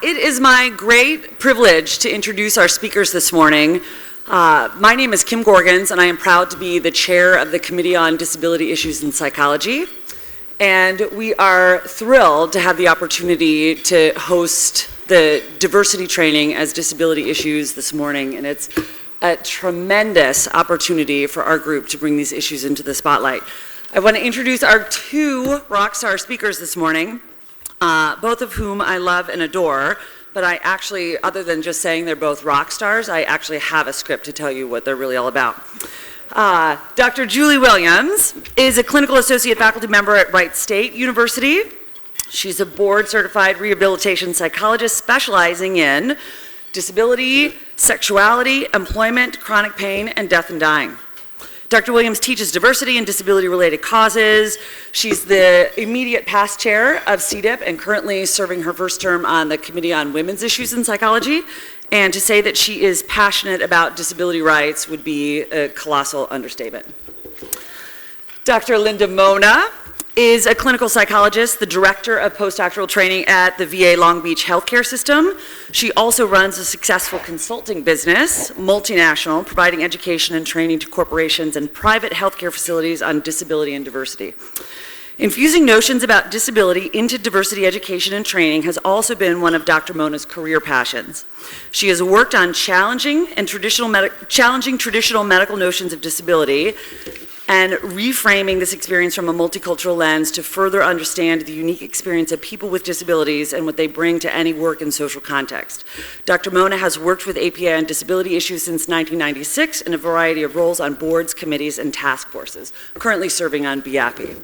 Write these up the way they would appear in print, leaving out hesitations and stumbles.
It is my great privilege to introduce our speakers this morning. My name is Kim Gorgons, and I am proud to be the chair of the Committee on Disability Issues in Psychology. And we are thrilled to have the opportunity to host the diversity training as disability issues this morning. And it's a tremendous opportunity for our group to bring these issues into the spotlight. I want to introduce our two rock star speakers this morning, both of whom I love and adore. But I actually, other than just saying they're both rock stars, I actually have a script to tell you what they're really all about. Dr. Julie Williams is a clinical associate faculty member at Wright State University. She's a board-certified rehabilitation psychologist specializing in disability, sexuality, employment, chronic pain, and death and dying. Dr. Williams teaches diversity and disability-related causes. She's the immediate past chair of CDIP and currently serving her first term on the Committee on Women's Issues in Psychology. And to say that she is passionate about disability rights would be a colossal understatement. Dr. Linda Mona is a clinical psychologist, the director of postdoctoral training at the VA Long Beach Healthcare System. She also runs a successful consulting business, multinational, providing education and training to corporations and private healthcare facilities on disability and diversity. Infusing notions about disability into diversity education and training has also been one of Dr. Mona's career passions. She has worked on challenging traditional medical notions of disability and reframing this experience from a multicultural lens to further understand the unique experience of people with disabilities and what they bring to any work and social context. Dr. Mona has worked with APA on disability issues since 1996 in a variety of roles on boards, committees, and task forces, currently serving on BAPI.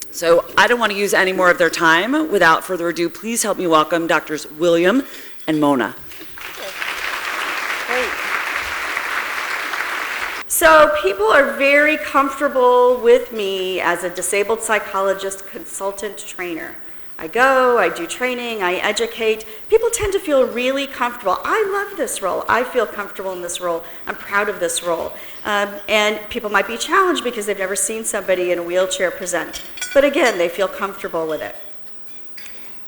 So I don't want to use any more of their time. Without further ado, please help me welcome Drs. William and Mona. Great. So people are very comfortable with me as a disabled psychologist consultant trainer. I go, I do training, I educate. People tend to feel really comfortable. I love this role. I feel comfortable in this role. I'm proud of this role. And people might be challenged because they've never seen somebody in a wheelchair present. But again, they feel comfortable with it.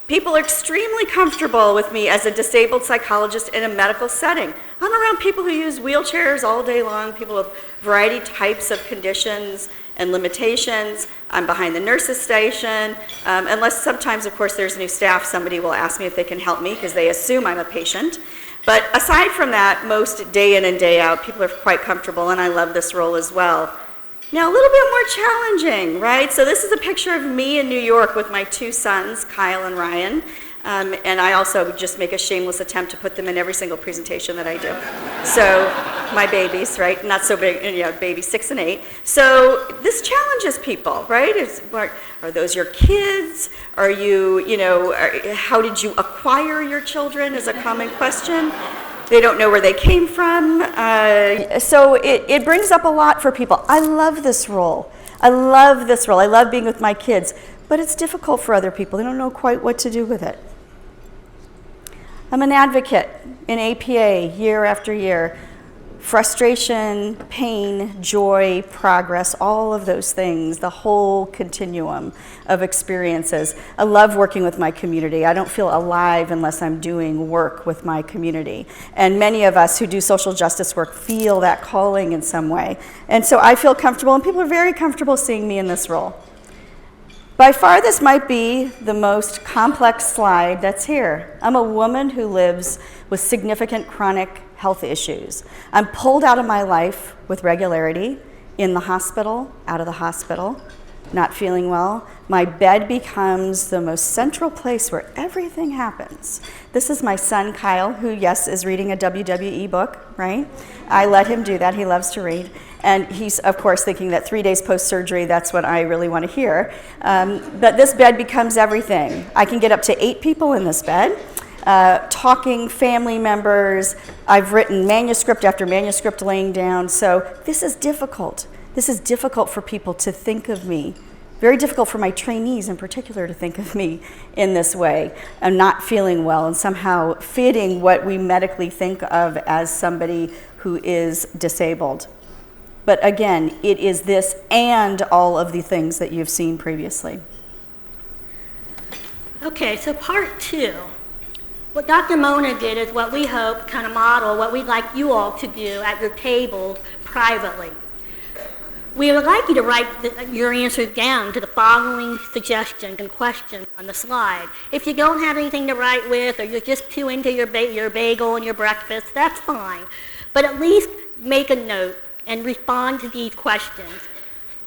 People are extremely comfortable with me as a disabled psychologist in a medical setting. I'm around people who use wheelchairs all day long, people with variety types of conditions and limitations. I'm behind the nurse's station. Unless sometimes, of course, there's new staff, somebody will ask me if they can help me because they assume I'm a patient. But aside from that, most day in and day out, people are quite comfortable, and I love this role as well. Now, a little bit more challenging, right? So this is a picture of me in New York with my two sons, Kyle and Ryan. And I also just make a shameless attempt to put them in every single presentation that I do. So my babies, right? Not so big, babies 6 and 8. So this challenges people, right? Are those your kids? Are you, how did you acquire your children is a common question. They don't know where they came from. So it brings up a lot for people. I love this role. I love this role. I love being with my kids. But it's difficult for other people. They don't know quite what to do with it. I'm an advocate in APA year after year. Frustration, pain, joy, progress, all of those things, the whole continuum of experiences. I love working with my community. I don't feel alive unless I'm doing work with my community. And many of us who do social justice work feel that calling in some way. And so I feel comfortable, and people are very comfortable seeing me in this role. By far, this might be the most complex slide that's here. I'm a woman who lives with significant chronic health issues. I'm pulled out of my life with regularity, in the hospital, out of the hospital, not feeling well. My bed becomes the most central place where everything happens. This is my son, Kyle, who, yes, is reading a WWE book, right? I let him do that. He loves to read. And he's, of course, thinking that 3 days post-surgery, that's what I really want to hear. But this bed becomes everything. I can get up to 8 people in this bed, talking, family members. I've written manuscript after manuscript laying down. So this is difficult. This is difficult for people to think of me. Very difficult for my trainees in particular to think of me in this way. I'm not feeling well and somehow fitting what we medically think of as somebody who is disabled. But again, it is this and all of the things that you've seen previously. Okay, so part 2. What Dr. Mona did is what we hope kind of model what we'd like you all to do at your table privately. We would like you to write your answers down to the following suggestions and questions on the slide. If you don't have anything to write with, or you're just too into your bagel and your breakfast, that's fine. But at least make a note and respond to these questions.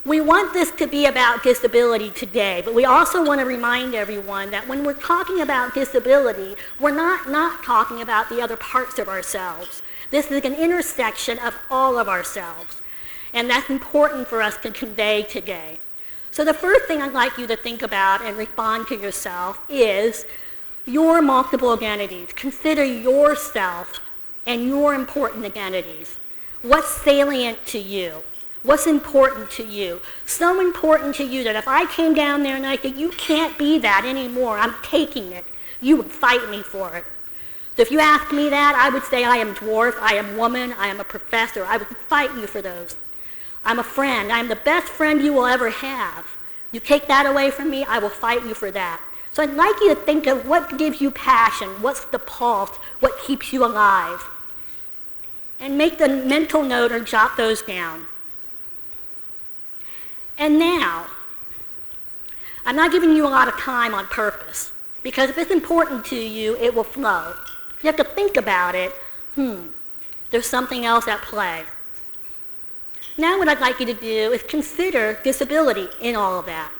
We want this to be about disability today, but we also want to remind everyone that when we're talking about disability, we're not talking about the other parts of ourselves. This is an intersection of all of ourselves. And that's important for us to convey today. So the first thing I'd like you to think about and respond to yourself is your multiple identities. Consider yourself and your important identities. What's salient to you? What's important to you? So important to you that if I came down there and I said, you can't be that anymore, I'm taking it, you would fight me for it. So if you asked me that, I would say I am dwarf, I am woman, I am a professor. I would fight you for those. I'm a friend. I'm the best friend you will ever have. You take that away from me, I will fight you for that. So I'd like you to think of what gives you passion, what's the pulse, what keeps you alive. And make the mental note or jot those down. And now, I'm not giving you a lot of time on purpose, because if it's important to you, it will flow. You have to think about it. There's something else at play. Now what I'd like you to do is consider disability in all of that.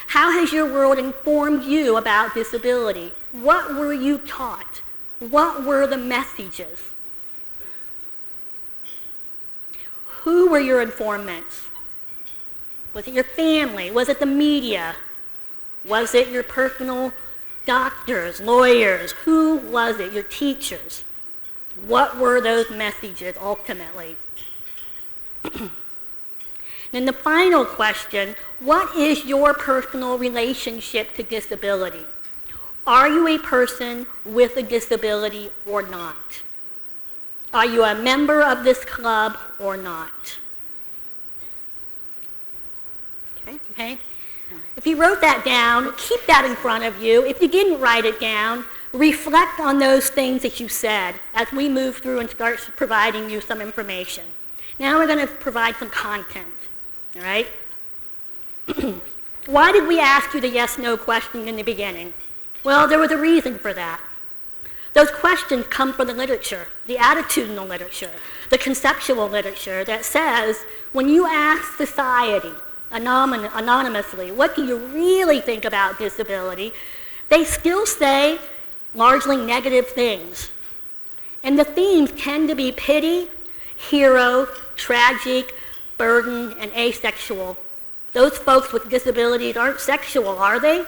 How has your world informed you about disability? What were you taught? What were the messages? Who were your informants? Was it your family? Was it the media? Was it your personal doctors, lawyers? Who was it? Your teachers? What were those messages ultimately? Then the final question, what is your personal relationship to disability? Are you a person with a disability or not? Are you a member of this club or not? Okay? If you wrote that down, keep that in front of you. If you didn't write it down, reflect on those things that you said as we move through and start providing you some information. Now we're going to provide some content, all right? Why did we ask you the yes-no question in the beginning? Well, there was a reason for that. Those questions come from the literature, the attitudinal literature, the conceptual literature that says when you ask society anonymously, what do you really think about disability? They still say largely negative things. And the themes tend to be pity, hero, tragic, burden, and asexual. Those folks with disabilities aren't sexual, are they?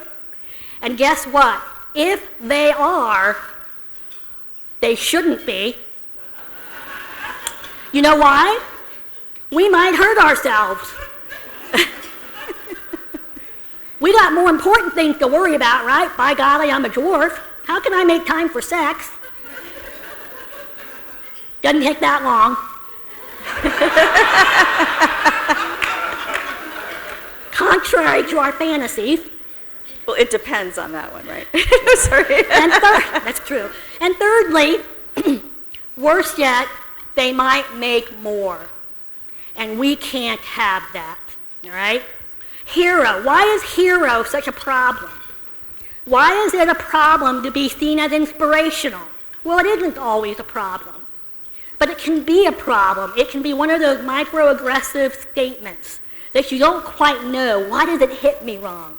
And guess what? If they are, they shouldn't be. You know why? We might hurt ourselves. We got more important things to worry about, right? By golly, I'm a dwarf. How can I make time for sex? Doesn't take that long. Contrary to our fantasies. Well, it depends on that one, right? Sorry. That's true. And thirdly, worse yet, they might make more. And we can't have that, all right? Hero. Why is hero such a problem? Why is it a problem to be seen as inspirational? Well, it isn't always a problem. But it can be a problem. It can be one of those microaggressive statements that you don't quite know. Why does it hit me wrong?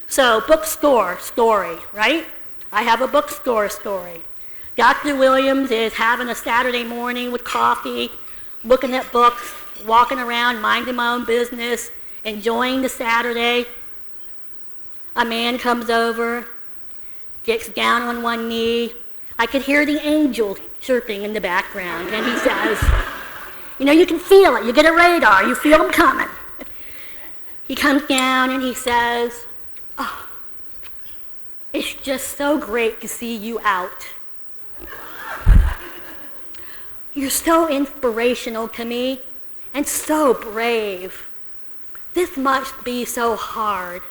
So, bookstore story, right? I have a bookstore story. Dr. Williams is having a Saturday morning with coffee, looking at books, walking around, minding my own business, enjoying the Saturday. A man comes over, gets down on one knee. I could hear the angels chirping in the background, and he says, you know, you can feel it. You get a radar. You feel them coming. He comes down and he says, oh, it's just so great to see you out. You're so inspirational to me and so brave. This must be so hard.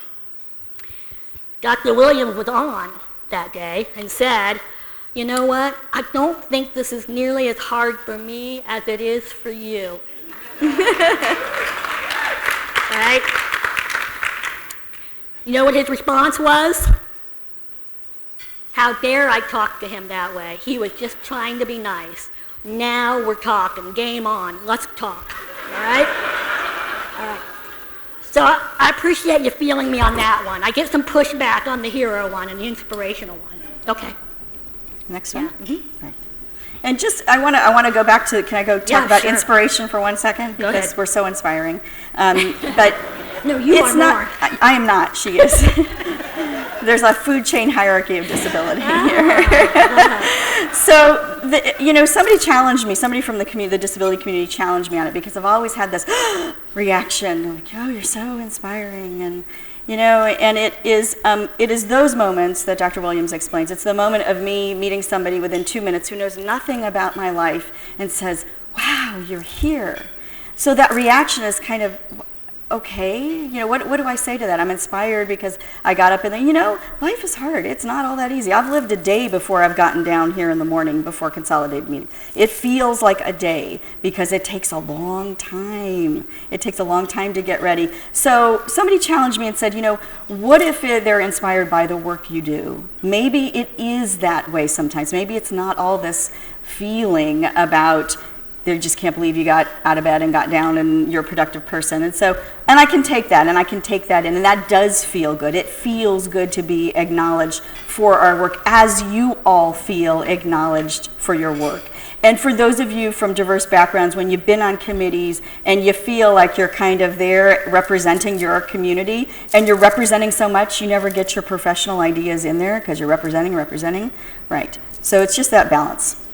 Dr. Williams was on. that day and said, you know what, I don't think this is nearly as hard for me as it is for you. Right? You know what his response was? How dare I talk to him that way? He was just trying to be nice. Now we're talking. Game on. Let's talk. All right? All right. So I appreciate you feeling me on that one. I get some pushback on the hero one and the inspirational one. Okay. Next one? Right. And just, I want to go back to, can I go talk about sure. inspiration for 1 second? Go Because ahead. we're so inspiring. But No, you it's are not, more. I am not, she is. There's a food chain hierarchy of disability here. So, somebody challenged me, somebody from the community, the disability community challenged me on it because I've always had this reaction, like, oh, you're so inspiring, and and it is those moments that Dr. Williams explains. It's the moment of me meeting somebody within 2 minutes who knows nothing about my life and says, wow, you're here. So that reaction is kind of, okay, what do I say to that? I'm inspired because I got up and life is hard. It's not all that easy. I've lived a day before I've gotten down here in the morning before consolidated meeting. It feels like a day because it takes a long time. It takes a long time to get ready. So somebody challenged me and said, what if they're inspired by the work you do? Maybe it is that way sometimes. Maybe it's not all this feeling about they just can't believe you got out of bed and got down and you're a productive person. And I can take that in, and that does feel good. It feels good to be acknowledged for our work as you all feel acknowledged for your work. And for those of you from diverse backgrounds, when you've been on committees and you feel like you're kind of there representing your community and you're representing so much, you never get your professional ideas in there because you're representing, right. So it's just that balance.